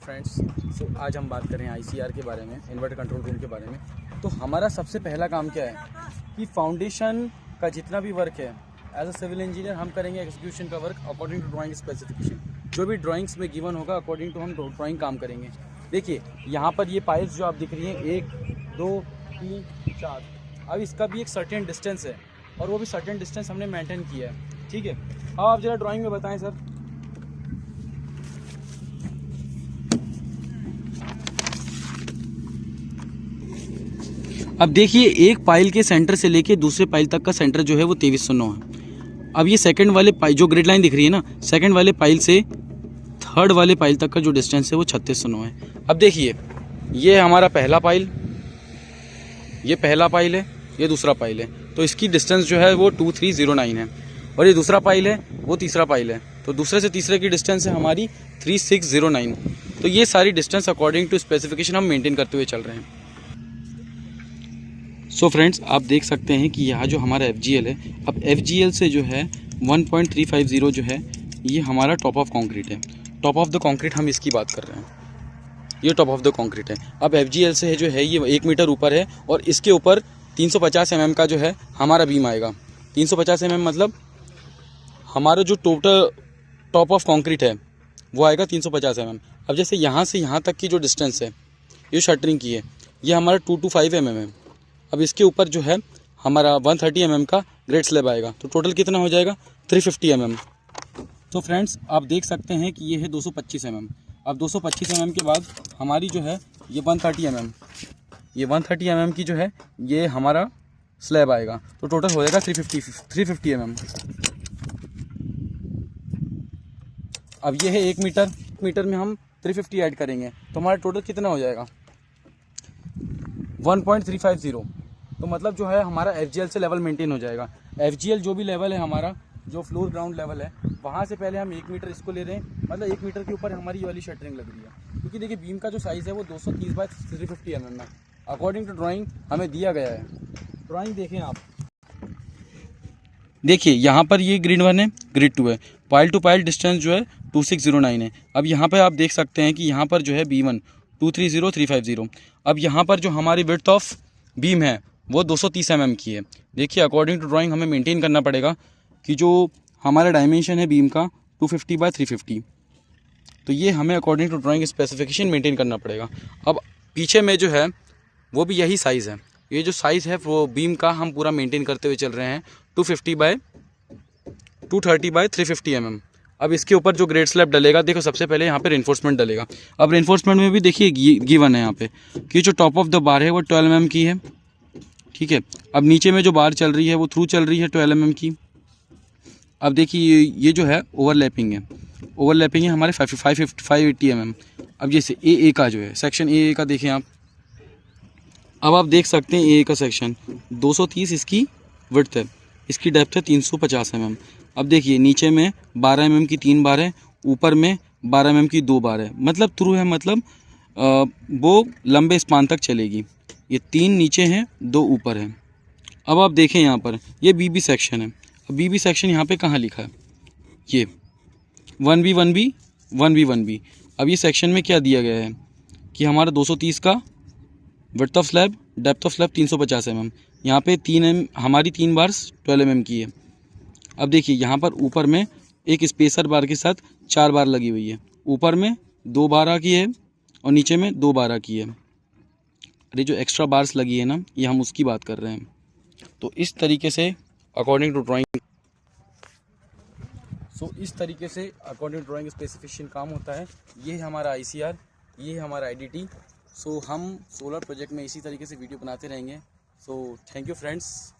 Friends, सो आज हम बात करें आईसीआर के बारे में, इन्वर्टर कंट्रोल रूम के बारे में। तो हमारा सबसे पहला काम क्या है कि फाउंडेशन का जितना भी वर्क है एज अ सिविल इंजीनियर हम करेंगे एग्जीक्यूशन का work according to drawing specification. जो भी ड्राइंग्स में गिवन होगा अकॉर्डिंग टू हम ड्राइंग काम करेंगे। देखिए यहाँ पर ये पाइल्स जो आप दिख रही हैं 1 2 3 4, अब इसका भी एक सर्टेन डिस्टेंस है और वो भी सर्टेन डिस्टेंस हमने मेंटेन किया है। ठीक है, अब आप जरा ड्राइंग में बताएं सर। अब देखिए एक पाइल के सेंटर से लेके दूसरे पाइल तक का सेंटर जो है वो 2309 है। अब ये सेकंड वाले पाइल जो ग्रिड लाइन दिख रही है ना, सेकंड वाले पाइल से थर्ड वाले पाइल तक का जो डिस्टेंस है वो 3609 है। अब देखिए ये हमारा पहला पाइल, ये पहला पाइल है, ये दूसरा पाइल है, तो इसकी डिस्टेंस जो है वो 2309 है। और ये दूसरा पाइल है, वो तीसरा पाइल है, तो दूसरे से तीसरे की डिस्टेंस है हमारी 3609। तो ये सारी डिस्टेंस अकॉर्डिंग टू स्पेसिफिकेशन हम मेंटेन करते हुए चल रहे हैं। सो फ्रेंड्स, आप देख सकते हैं कि यहाँ जो हमारा FGL है, अब FGL से जो है 1.350 जो है ये हमारा टॉप ऑफ कंक्रीट है। टॉप ऑफ द कंक्रीट हम इसकी बात कर रहे हैं, ये टॉप ऑफ द कंक्रीट है। अब FGL से जो है ये 1 मीटर ऊपर है और इसके ऊपर 350 mm का जो है हमारा बीम आएगा। 350 mm मतलब हमारा जो टोटल टॉप ऑफ कंक्रीट है वो आएगा 350 mm। अब जैसे यहाँ से यहाँ तक की जो डिस्टेंस है ये शटरिंग की है, ये हमारा 225 mm है। अब इसके ऊपर जो है हमारा 130 mm का ग्रेड स्लैब आएगा, तो टोटल कितना हो जाएगा 350 mm। तो फ्रेंड्स आप देख सकते हैं कि ये है 225 mm। अब 225 mm के बाद हमारी जो है ये 130 mm, ये 130 mm की जो है ये हमारा स्लैब आएगा, तो टोटल हो जाएगा 350 mm। अब ये है 1 मीटर, मीटर में हम 350 ऐड करेंगे तो हमारा टोटल कितना हो जाएगा 1.350। तो मतलब जो है हमारा FGL से लेवल मेंटेन हो जाएगा। FGL जो भी लेवल है हमारा, जो फ्लोर ग्राउंड लेवल है, वहाँ से पहले हम 1 मीटर इसको ले रहे हैं, मतलब 1 मीटर के ऊपर हमारी ये वाली शटरिंग लग रही है। क्योंकि देखिए बीम का जो साइज़ है वो 230/350 mm है, अकॉर्डिंग टू ड्राइंग हमें दिया गया है। ड्राइंग देखें आप, देखिए यहाँ पर ये ग्रिड 1 है, ग्रिड 2 है, पाइल टू पाइल डिस्टेंस जो है 2609 है। अब यहाँ पर आप देख सकते हैं कि यहाँ पर जो है B1 230350। अब यहाँ पर जो हमारी विड्थ ऑफ बीम है वो 230 mm की है। देखिए अकॉर्डिंग टू ड्राइंग हमें मेंटेन करना पड़ेगा कि जो हमारा डायमेंशन है बीम का 250/350, तो ये हमें according to drawing specification maintain करना पड़ेगा। अब पीछे में जो है वो भी यही साइज़ है, ये जो साइज़ है वो बीम का हम पूरा मेंटेन करते हुए चल रहे हैं 230/350 mm। अब इसके ऊपर जो ग्रेड स्लैब डलेगा, देखो सबसे पहले यहाँ पे रेनफोर्समेंट डलेगा। अब रेनफोर्समेंट में भी देखिए गिवन है यहाँ पे कि जो टॉप ऑफ द बार है वो 12 mm की है। ठीक है, अब नीचे में जो बार चल रही है वो थ्रू चल रही है 12 mm की। अब देखिए ये जो है ओवरलैपिंग है, ओवरलैपिंग है हमारे 580 mm। अब जैसे AA का जो है सेक्शन AA का देखें आप, अब आप देख सकते हैं AA का सेक्शन 230 इसकी विड्थ है, इसकी डेप्थ है 350 mm। अब देखिए नीचे में 12 mm की 3 बार है, ऊपर में 12 mm की 2 बार है, मतलब थ्रू है, मतलब वो लंबे स्पान तक चलेगी। ये 3 नीचे हैं, 2 ऊपर है। अब आप देखें यहाँ पर ये BB सेक्शन है। अब BB सेक्शन यहाँ पे कहाँ लिखा है, ये 1B 1B 1B 1B। अब ये सेक्शन में क्या दिया गया है कि हमारा 230 का width of slab, depth of slab 350 mm। यहाँ पे हमारी 3 बार्स 12 mm की है। अब देखिए यहाँ पर ऊपर में एक स्पेसर बार के साथ 4 बार लगी हुई है, ऊपर में 2 12 की है और नीचे में 2 12 की है। अरे जो एक्स्ट्रा बार्स लगी है ना, ये हम उसकी बात कर रहे हैं। तो इस तरीके से अकॉर्डिंग टू ड्राइंग, इस तरीके से अकॉर्डिंग टू ड्राइंग स्पेसिफिकेशन काम होता है। ये है हमारा ICR, ये है हमारा IDT। हम सोलर प्रोजेक्ट में इसी तरीके से वीडियो बनाते रहेंगे। Thank you friends.